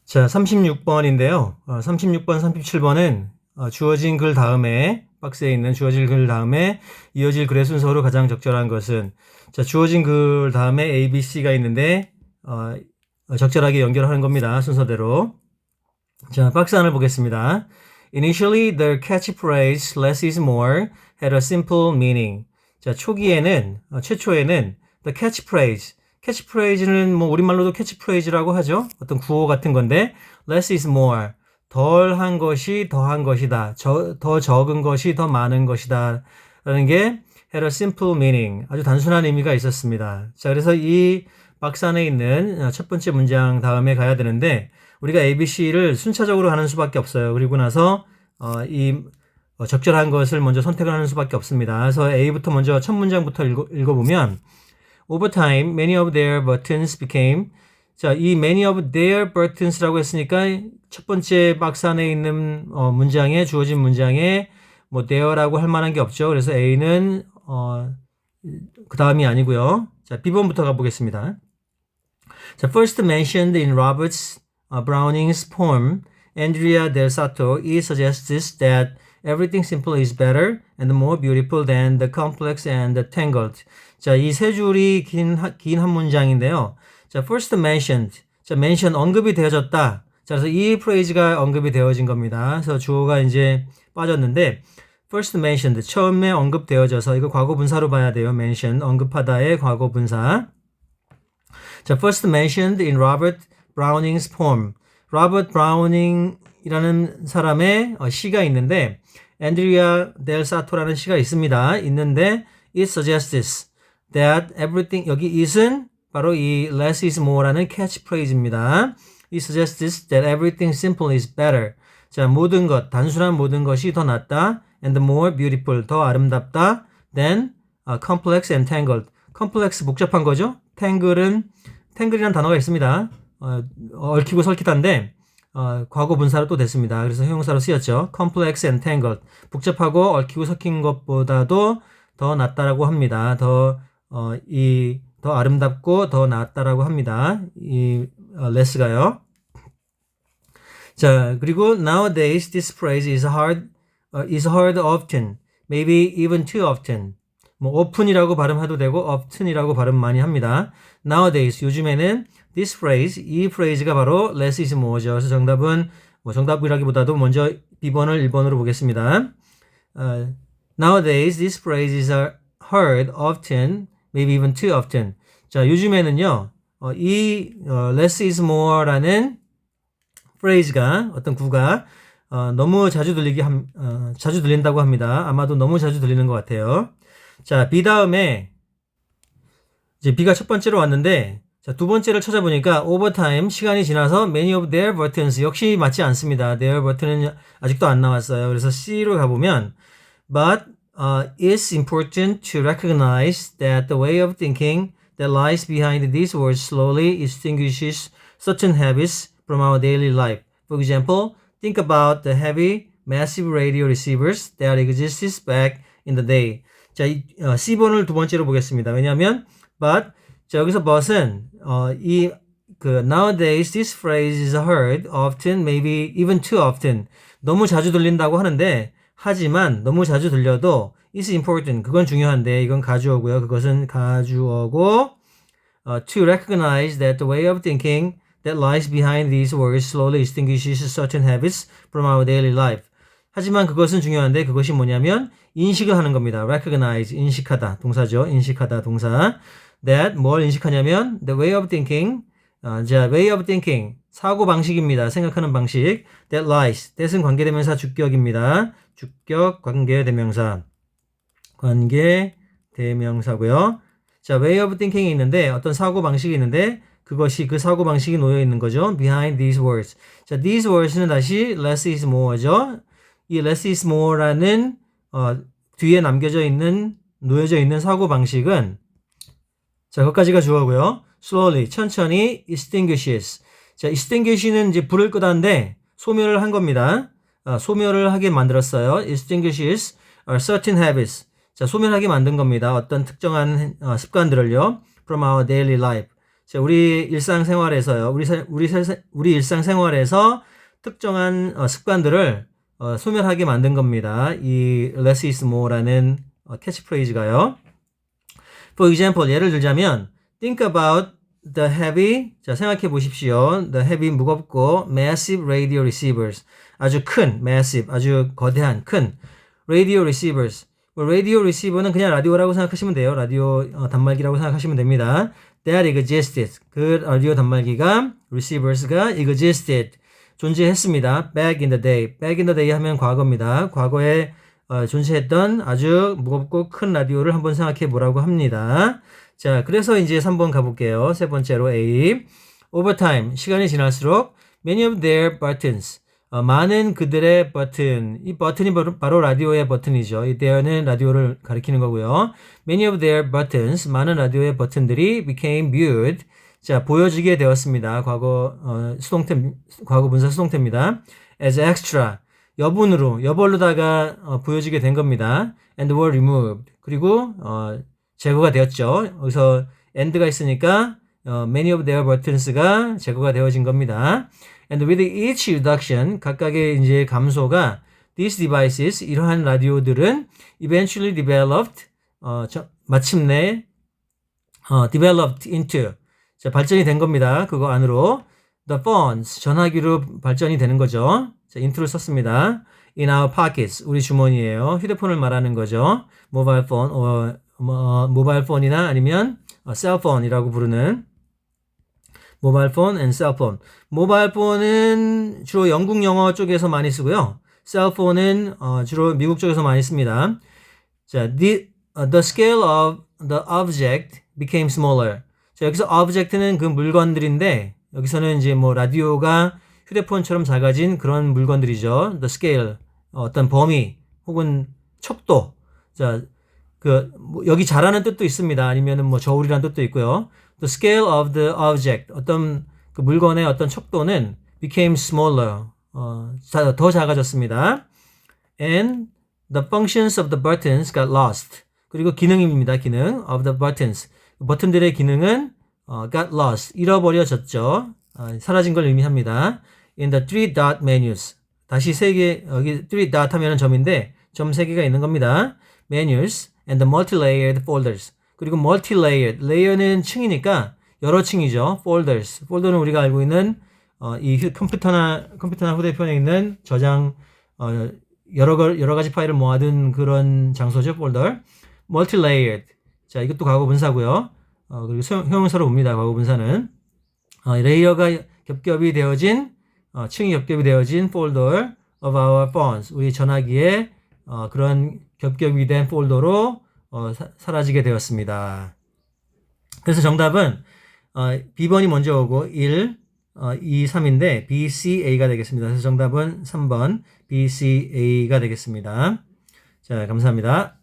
자, 36번인데요. 36번, 37번은 주어진 글 다음에 박스에 있는 주어질 글 다음에 이어질 글의 순서로 가장 적절한 것은 자, 주어진 글 다음에 A, B, C가 있는데 적절하게 연결하는 겁니다. 순서대로. 자, 박스 안을 보겠습니다. Initially, the catchphrase less is more had a simple meaning. 자, 최초에는 the catchphrase는 뭐 우리말로도 catchphrase라고 하죠. 어떤 구호 같은 건데 less is more. 덜한 것이 더한 것이다. 더 적은 것이 더 많은 것이다. 라는 게 had a simple meaning. 아주 단순한 의미가 있었습니다. 자, 그래서 이 박스 안에 있는 첫 번째 문장 다음에 가야 되는데 우리가 ABC를 순차적으로 하는 수밖에 없어요. 그리고 나서 적절한 것을 먼저 선택을 하는 수밖에 없습니다. 그래서 A부터 먼저 첫 문장부터 읽어보면 Over time, many of their buttons became 자, 이 many of their buttons라고 했으니까 첫 번째 박스 안에 있는 문장에 주어진 문장에 뭐 there라고 할 만한 게 없죠. 그래서 A는 그 다음이 아니고요. 자, B번부터 가보겠습니다. 자, first mentioned in Robert Browning's poem, Andrea del Sarto, it suggests that everything simple is better and more beautiful than the complex and the tangled. 자, 이 세 줄이 긴 한 문장인데요. 자, first mentioned. 자, mention 언급이 되어졌다. 자, 그래서 이 프레이즈가 언급이 되어진 겁니다. 그래서 주어가 이제 빠졌는데 first mentioned 처음에 언급되어져서 이거 과거 분사로 봐야 돼요. mention 언급하다의 과거 분사. 자, first mentioned in Robert Browning's poem. 로버트 브라우닝이라는 사람의 시가 있는데 앤드리아 델 사토라는 시가 있는데 it suggests that everything 여기 it은 바로 이 less is more라는 캐치프레이즈입니다. It suggests that everything simple is better. 자, 모든 것, 단순한 모든 것이 더 낫다. And more beautiful, 더 아름답다. Than complex and tangled. complex 복잡한 거죠. tangle이라는 단어가 있습니다. 얽히고 설kit한데 과거 분사로 또 됐습니다. 그래서 형용사로 쓰였죠. complex and tangled. 복잡하고 얽히고 섞인 것보다도 더 낫다라고 합니다. 더 아름답고 더 낫다라고 합니다. 이 less가요. 자, 그리고 nowadays this phrase is heard often, maybe even too often. 뭐 often이라고 발음해도 되고 often이라고 발음 많이 합니다. nowadays 요즘에는 this phrase 이 phrase가 바로 less is more죠. 그래서 정답은 정답이라기보다도 먼저 B번을 1번으로 보겠습니다. nowadays this phrase is heard often, maybe even too often. 자, 요즘에는요. 이 less is more라는 phrase가 어떤 구가 너무 자주 들린다고 합니다. 아마도 너무 자주 들리는 것 같아요. 자, B 다음에 이제 B가 첫 번째로 왔는데 자, 두 번째를 찾아보니까 over time 시간이 지나서 many of their buttons 역시 맞지 않습니다. their button은 아직도 안 나왔어요. 그래서 C로 가보면 but it's important to recognize that the way of thinking that lies behind these words slowly distinguishes certain habits from our daily life. For example, think about the heavy, massive radio receivers that existed back in the day. 자, C번을 두 번째로 보겠습니다. 왜냐하면 but 자, 여기서 but은 nowadays this phrase is heard often, maybe even too often. 너무 자주 들린다고 하는데 하지만 너무 자주 들려도 is important. 그건 중요한데 이건 가주어고요. 그것은 가주어고 to recognize that the way of thinking that lies behind these words slowly distinguishes certain habits from our daily life. 하지만 그것은 중요한데 그것이 뭐냐면 인식을 하는 겁니다. recognize, 인식하다, 동사죠. 인식하다, 동사. that, 뭘 인식하냐면 the way of thinking, 자, way of thinking, 사고 방식입니다. 생각하는 방식. that lies, that은 관계대명사 주격입니다. 주격, 관계대명사. 관계대명사고요. 자, way of thinking이 있는데 어떤 사고 방식이 있는데 그것이 그 사고 방식이 놓여 있는 거죠. behind these words. 자, these words는 다시 less is more죠. 이 less is more라는 뒤에 놓여져 있는 사고 방식은 자, 거기까지가 주어고요. slowly, 천천히 extinguishes. 자, extinguish는 이제 불을 끄다인데 소멸을 한 겁니다. 소멸을 하게 만들었어요. extinguishes certain habits. 자, 소멸하게 만든 겁니다. 어떤 특정한 습관들을요. from our daily life. 자, 우리 일상생활에서요. 우리 일상생활에서 특정한 습관들을 소멸하게 만든 겁니다. 이 less is more라는 캐치프레이즈가요. For example, 예를 들자면 think about the heavy, 자 생각해 보십시오. The heavy, 무겁고 massive radio receivers, 아주 큰 massive, 아주 거대한 큰 radio receivers. 라디오 리시버는 그냥 라디오라고 생각하시면 돼요. 라디오 단말기라고 생각하시면 됩니다. That existed. 그 라디오 단말기가 receivers가 existed. 존재했습니다. Back in the day. Back in the day 하면 과거입니다. 과거에 존재했던 아주 무겁고 큰 라디오를 한번 생각해 보라고 합니다. 자, 그래서 이제 3번 가볼게요. 세 번째로 A. Over time. 시간이 지날수록 many of their buttons. 많은 그들의 버튼, 이 버튼이 바로 라디오의 버튼이죠. 이 there는 라디오를 가리키는 거고요. Many of their buttons, 많은 라디오의 버튼들이 became viewed, 자 보여지게 되었습니다. 과거 과거 분사 수동태입니다. As extra, 여벌로다가 보여지게 된 겁니다. And were removed, 그리고 제거가 되었죠. 여기서 and가 있으니까 many of their buttons가 제거가 되어진 겁니다. And with each reduction, 각각의 이제 감소가 these devices, 이러한 라디오들은 eventually developed, 마침내 developed into, 자, 발전이 된 겁니다. 그거 안으로 the phones, 전화기로 발전이 되는 거죠. 자, into를 썼습니다. In our pockets, 우리 주머니에요. 휴대폰을 말하는 거죠. mobile phone, 모바일 폰이나 아니면 셀폰이라고 부르는 모바일 폰 and 셀폰. 모바일 폰은 주로 영국 영어 쪽에서 많이 쓰고요. 셀폰은 주로 미국 쪽에서 많이 씁니다. 자, the scale of the object became smaller. 자, 여기서 object는 그 물건들인데 여기서는 이제 뭐 라디오가 휴대폰처럼 작아진 그런 물건들이죠. The scale, 어떤 범위 혹은 척도. 자, 여기 자라는 뜻도 있습니다. 아니면은 뭐 저울이라는 뜻도 있고요. The scale of the object, 어떤 그 물건의 어떤 척도는 became smaller, 더 작아졌습니다. And the functions of the buttons got lost. 그리고 기능입니다. 기능 of the buttons. 버튼들의 기능은 got lost, 잃어버려졌죠. 사라진 걸 의미합니다. In the three dot menus. 다시 여기 three dot 하면은 점인데 점 3개가 있는 겁니다. menus and the multi-layered folders. 그리고 multi-layered, layer는 층이니까 여러 층이죠. folders. 폴더는 우리가 알고 있는 이 컴퓨터나 휴대폰에 있는 저장 여러 가지 파일을 모아둔 그런 장소죠. 폴더. multi-layered. 자, 이것도 과거 분사고요. 그리고 형용사로 봅니다. 과거 분사는 레이어가 겹겹이 되어진 층이 겹겹이 되어진 folder of our phones. 우리 전화기에 그런 겹겹이 된 폴더로 사라지게 되었습니다. 그래서 정답은 B번이 먼저 오고 1, 2, 3인데 B, C, A가 되겠습니다. 그래서 정답은 3번 B, C, A가 되겠습니다. 자, 감사합니다.